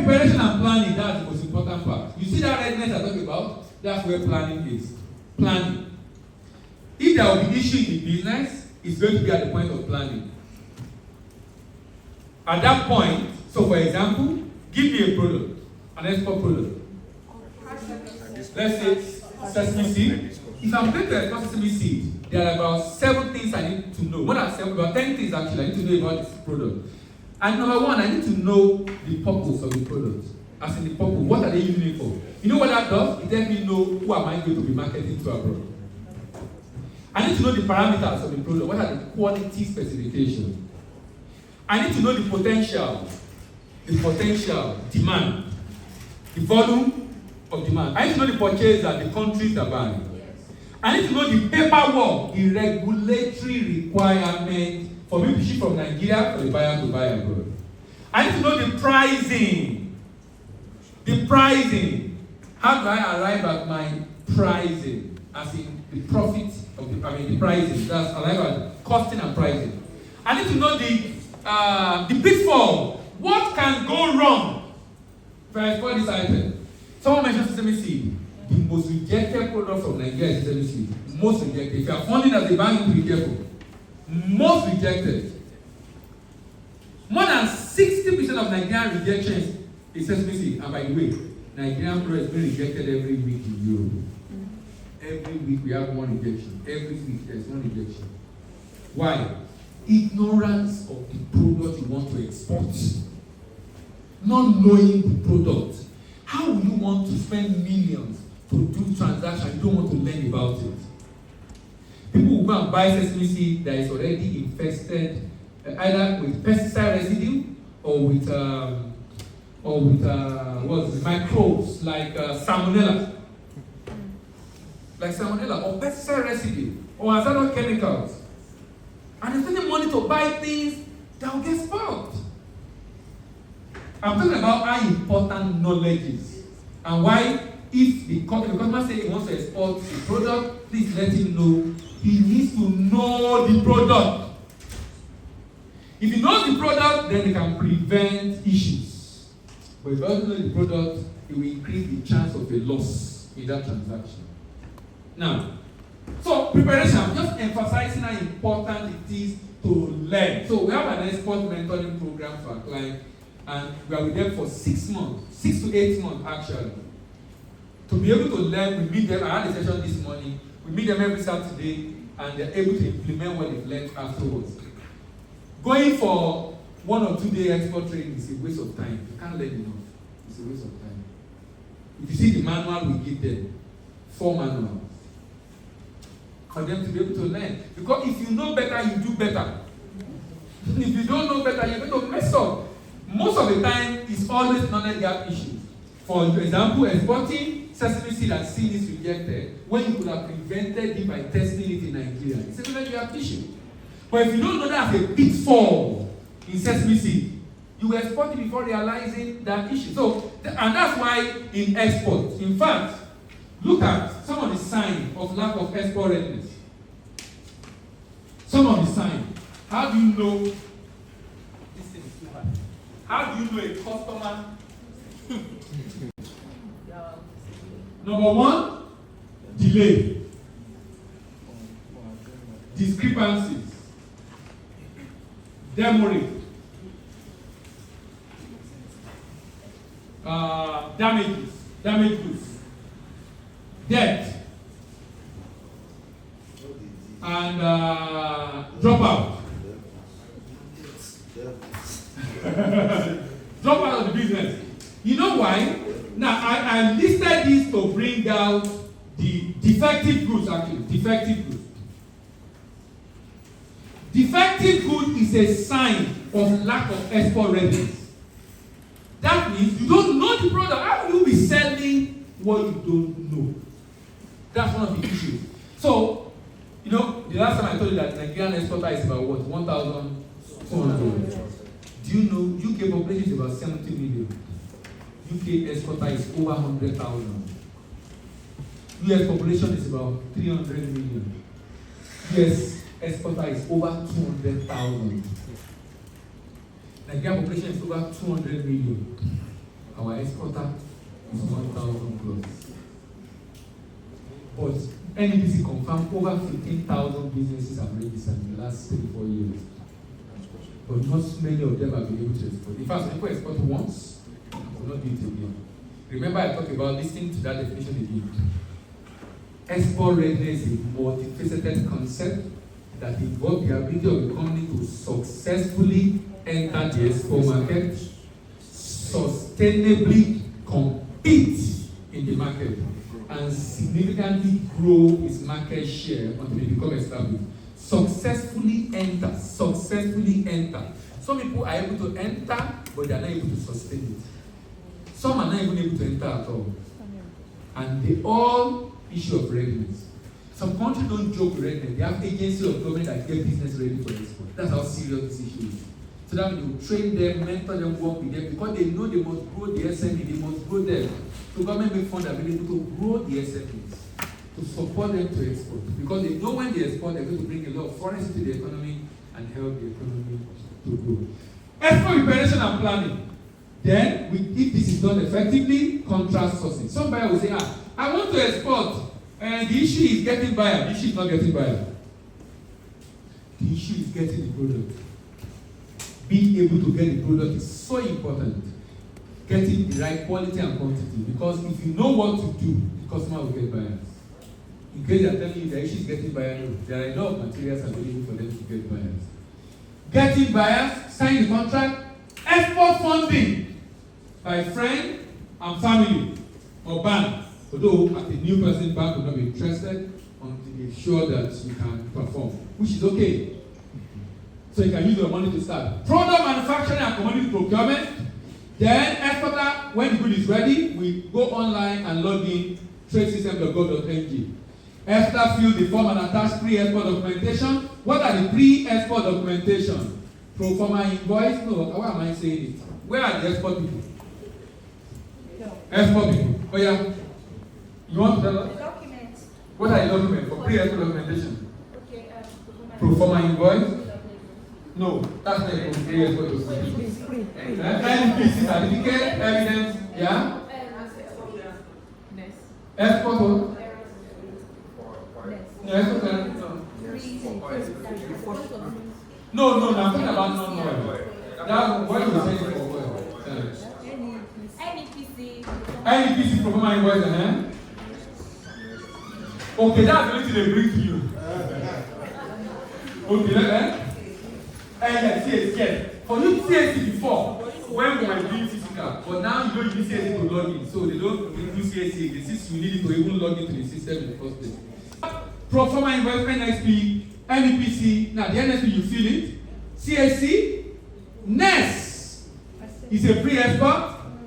preparation and planning, that's the most important part. You see that readiness I'm talking about? That's where planning is. Planning. If there will be issue in the business, it's going to be at the point of planning. At that point, so for example, give me a product, an export product. Let's say sesame seed. If I'm going to export sesame seed, there are about 7 things I need to know. More than 7, about 10 things actually I need to know about this product. And number 1, I need to know the purpose of the product. As in the purpose, what are they using it for? You know what that does? It helps me know who am I going to be marketing to abroad. I need to know the parameters of the product. What are the quality specifications? I need to know the potential demand, the volume of demand. I need to know the purchaser, the countries that buy. I need to know the paperwork, the regulatory requirement for me to ship from Nigeria for the buyer to buy abroad. I need to know the pricing. The pricing. How do I arrive at my pricing? As in the profit of the pricing. That's arrive at costing and pricing. I need to know the pitfall. What can go wrong if I export this item? Someone mentioned sesame seed. The most rejected product from Nigeria is sesame seed. Most rejected. If you are funding as a bank, you be careful. Most rejected. More than 60% of Nigerian rejections is sesame seed. And by the way, Nigerian product is being rejected every week in Europe. Every week we have one rejection. Every week there's one rejection. Why? Ignorance of the product you want to export. Not knowing the product. How will you want to spend millions to do transactions you don't want to learn about it? People will go and buy sesame seed that is already infested either with pesticide residue or with microbes like salmonella. Like salmonella or pesticide residue or hazardous chemicals. And they're spending money to buy things that will get spoiled. I'm talking about how important knowledge is and why if the customer says he wants to export a product, please let him know he needs to know the product. If he knows the product, then he can prevent issues. But if he doesn't know the product, it will increase the chance of a loss in that transaction. Now, so preparation, I'm just emphasizing how important it is to learn. So we have an export mentoring program for our clients, and we are with them for 6 months, 6 to 8 months actually. To be able to learn, we meet them. I had a session this morning. We meet them every Saturday, and they're able to implement what they've learned afterwards. Going for 1 or 2 day export training is a waste of time. You can't learn enough. It's a waste of time. If you see the manual we give them, 4 manuals for them to be able to learn. Because if you know better, you do better. If you don't know better, you're going to mess up. Most of the time, it's always knowledge gap issues. For example, exporting sesame seed and seed is rejected when you could have prevented it by testing it in Nigeria. It's a knowledge gap issue. But if you don't know that as a pitfall in sesame seed, you will export it before realizing that issue. So, and that's why in export, in fact, look at some of the signs of lack of export readiness. Some of the signs. How do you know? This thing is too hard. How do you know a customer? Number 1, delay. Discrepancies. Demurrage. Damage goods. Debt. And drop out. Drop out of the business. You know why? Now, I listed this to bring out the defective goods, actually. Defective goods. Defective good is a sign of lack of export readiness. That means you don't know the product. How will you be selling what you don't know? That's one of the issues. So, you know, the last time I told you that Nigerian exporter is about what? 1,200. Do you know UK population is about 70 million? UK exporter is over 100,000. US population is about 300 million. US exporter is over 200,000. Nigerian population is over 200 million. our exporter is 1,000 plus. But NEPC confirmed over 15,000 businesses have registered in the last 3-4 years. But not many of them have been able to export. In fact, people export once and will not do it again. Remember, I talked about listening to that definition again. Export readiness is a multifaceted concept that involves the ability of the company to successfully enter the export market, sustainably compete in the market, and significantly grow its market share until it becomes established. Successfully enter. Some people are able to enter, but they are not able to sustain it. Some are not even able to enter at all. And they all issue of readiness. Some countries don't joke with readiness. They have agencies of government that get business ready for export. That's how serious this issue is. So that means you train them, mentor them, work with them, because they know they must grow the SME, they must grow them. So government make funds available to grow the SMEs, to support them to export. Because they know when they export, they're going to bring a lot of foreigners into the economy and help the economy to grow. Export preparation and planning. Then, if this is done effectively, contract sourcing. Somebody will say, I want to export, and the issue is getting buyer. The issue is not getting buyer. The issue is getting the product. Being able to get the product is so important. Getting the right quality and quantity. Because if you know what to do, the customer will get buyers. In case they are telling you the issue is getting buyers, there are enough materials available for them to get buyers. Getting buyers, sign the contract, export funding by friend and family or bank. Although as a new person, bank will not be interested until they're sure that you can perform, which is okay. So you can use your money to start. Product manufacturing and commodity procurement. Then exporter, when the good is ready, we go online and log in tradesystem.gov.ng. Exporter fill the form and attach pre-export documentation. What are the pre-export documentation? Pro forma invoice? No, why am I saying it? Where are the export people? Export people. Oh yeah. You want to tell us? Documents. What are the documents for pre-export documentation? Okay, Pro forma invoice? No, that's not a pre-export documentation. NPC certificate, evidence, yeah? Export what? No, I'm talking about non-oil. That what you saying for oil? NPC pro forma invoice, Okay, that's the only thing they bring to you. Okay, yes. For you CAC before, when we were doing physical, but now you don't use CAC to log in, so they don't do CAC again, since you need it to even log into the system in the first place. Pro forma invoice, NXP, NEPC, now the NXP you feel it, CAC, NES is a pre-export,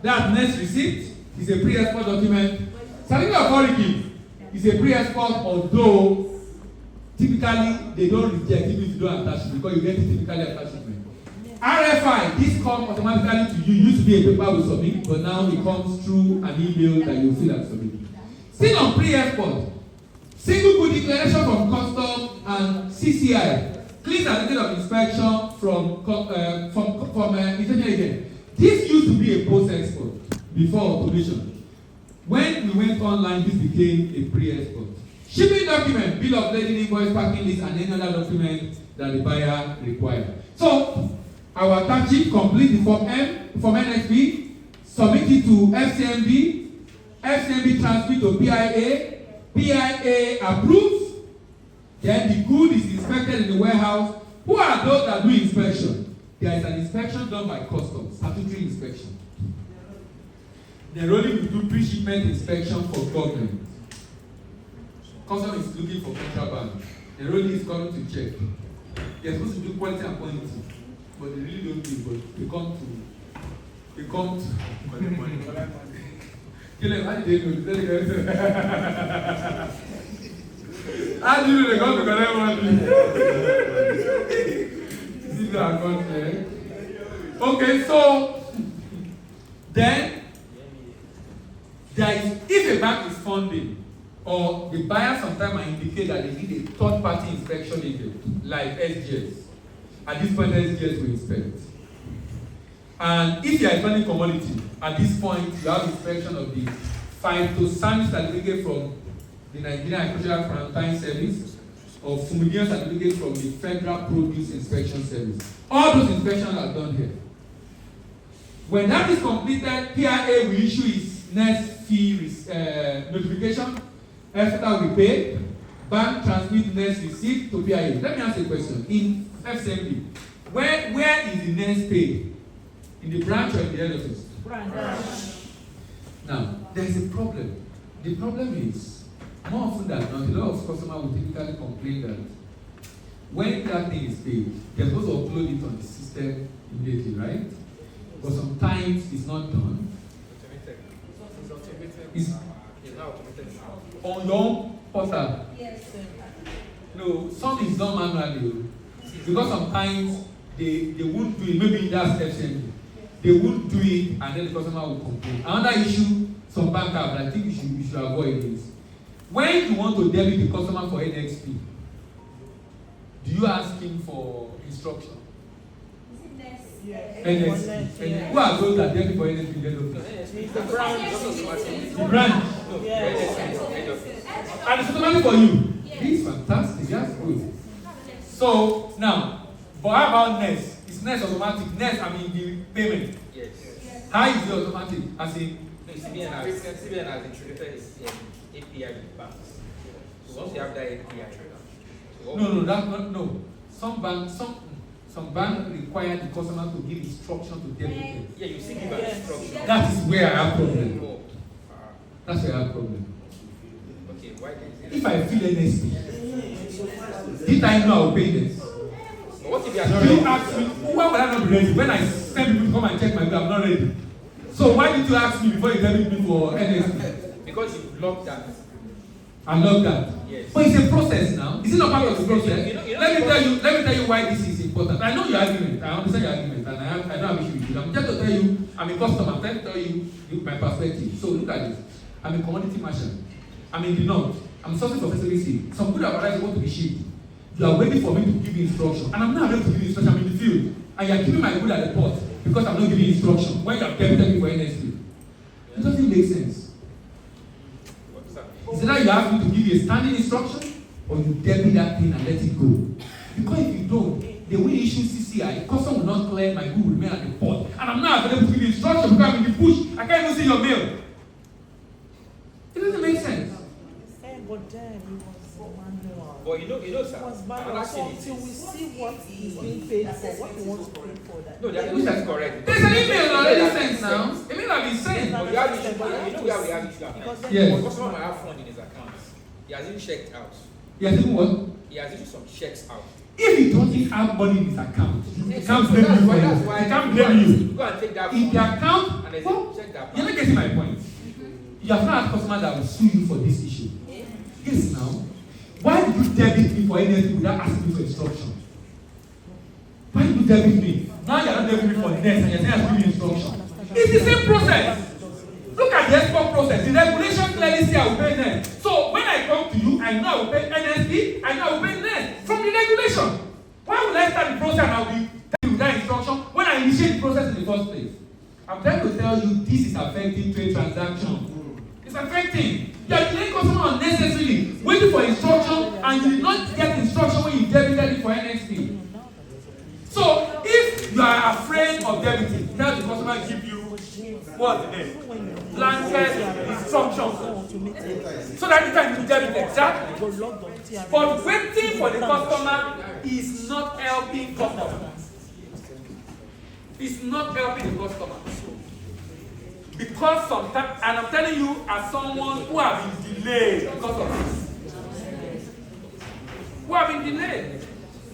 that NES receipt is a pre-export document. Certificate of origin is a pre-export, although typically they don't reject it if you don't attach it because you get it typically attached. RFI, this comes automatically to you. Used to be a paper we submit, but now it comes through an email that you fill and submit. Still on pre-export, single good declaration from custom and CCI, clean certificate of inspection from inspection agent. This used to be a post-export before automation. When we went online, this became a pre-export. Shipping document, bill of lading, invoice, packing list, and any other document that the buyer requires. So, our tax sheet complete the form M, form NXP, submit it to FCMB, FCMB transmit to PIA approves, then the good is inspected in the warehouse. Who are those that do inspection? There is an inspection done by customs, statutory inspection. Then only we do pre-shipment inspection for government. Customs is looking for contraband. The road is coming to check. They're supposed to do quality and quantity, but they really don't do. But they come to collect money. Kill them. How did they know? How do you know they come to collect money? This is our country. Okay, so then there is, if a bank is funding, or the buyer sometimes might indicate that they need a third-party inspection agent, like SGS. At this point, SGS will inspect. And if you are exporting commodity, at this point, you have inspection of the phytosanitary certificate from the Nigerian Agricultural Quarantine Service or fumigation certificate from the Federal Produce Inspection Service. All those inspections are done here. When that is completed, PIA will issue its next fee notification. Exporter will pay. Bank transmit next receipt to PIA. Let me ask you a question. In FCMB, where is the next paid? In the branch or in the head office? Branch. Now, there is a problem. The problem is, more often than not, a lot of customers will typically complain that when that thing is paid, they're supposed to upload it on the system immediately, right? But sometimes it's not done. It's not automated. On your portal. Yes. No, some is done manually. Because sometimes they won't do it. Maybe that's FCMB. They won't do it and then the customer will complain. Another issue, some bank have, I think you should avoid this. When you want to debit the customer for NXP, do you ask him for instruction? NXP. Yeah. Who are those that debit for NXP? The branch. The branch. And it's automatic for you. This is fantastic. That's good. So now, but how about NES? Is NES automatic? NES, I mean the payment. Yes. How is it automatic? As in CBN has introduced API with banks. So once you have that API, no, that's not no. Some banks require the customer to give instruction to debit them. Yeah, you see give an instruction. That is where I have problem. That's where I have problem. Okay, why if I feel NSP, did I know I will pay this? What if you are not ready? You ask me, why would I not be ready? When I send people to come and check my bill, I'm not ready. So why did you ask me before you debit me for NSP? Because you blocked that. I love that. Yes. But it's a process now. Is it not part of the process? Let me tell you why this is important. I know your argument. I understand your argument, and I don't have issue with it. I'm just to tell you, I'm a customer. I'm trying to tell you my perspective. So look at this. I'm a commodity merchant. I'm in the north. I'm sourcing for facility. Some good advertisers want to be shipped. You are waiting for me to give you instruction, and I'm not able to give you instruction. I'm in the field, and you are giving my good at the port because I'm not giving you instruction. When you are debited me for NSP, it doesn't make sense. Is it that you have me to give you a standing instruction, or you debit that thing and let it go? Because if you don't, they will issue CCI. Custom will not clear, my good will remain at the port, and I'm not able to give you instruction because I'm in the bush. I can't even see your mail. It doesn't make sense. But then it was manual. But you know, sir. It was manual. So until we see what is being paid for, what we want to pay for that. No, that's correct. There's an email already sent now. Email have been sent. But you have issue. You know where we have issue. Yes. The customer might have fund in his account. He has even checked out. He has even what? He has issued some checks out. If he doesn't have money in his account, he can't blame you for it. He can't blame you. Go and take that in the account, and well, check that. You're not getting my point. You have not had customers that will sue you for this issue. Yes, now. Why did you debit me for anything without asking me for instruction? Why did you debit me? Now you're not debiting me for next and you're saying I'm giving you instruction. It's the same process. Look at the export process. The regulation clearly says I will pay next. So when I come to you, I know I will pay NSP, I know I will pay next from the regulation. Why would I start the process and I will be telling you that instruction when I initiate the process in the first place? I'm trying to tell you this is affecting trade transaction. It's affecting. You are delaying customer unnecessarily, waiting for instruction, and you did not get instruction when you debited it for NXP. So if you are afraid of debiting, tell the customer give you what's the name? Blanket instructions. So that you can debit exactly. But waiting for the customer is not helping customer. It's not helping the customer. Because sometimes, and I'm telling you as someone who have been delayed because of this. Who have been delayed.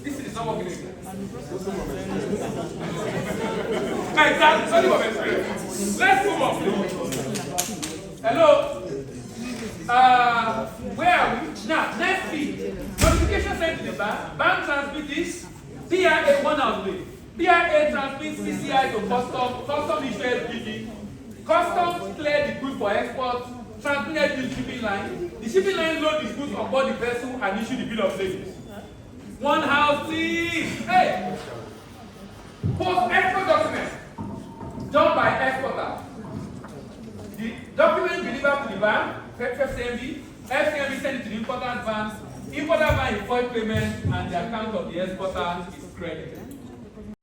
This is not what we do. Exactly. Sorry for my Let's move on. Hello. Where are we? Now, next week. Notification sent to the bank. Bank transmit this. PIA 1 out of it. PIA transmits CCI to custom issue SPG. Customs clear the goods for export, transmitted to the shipping line. The shipping line load the goods on board the vessel and issue the bill of lading. One house, please. Hey! Post export document. van, FCMB, FCMB send it to the importer's van, importer van is void payment, and the account of the exporter is credited.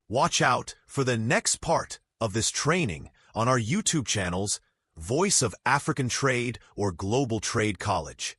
Watch out for the next part of this training on our YouTube channels, Voice of African Trade or Global Trade College.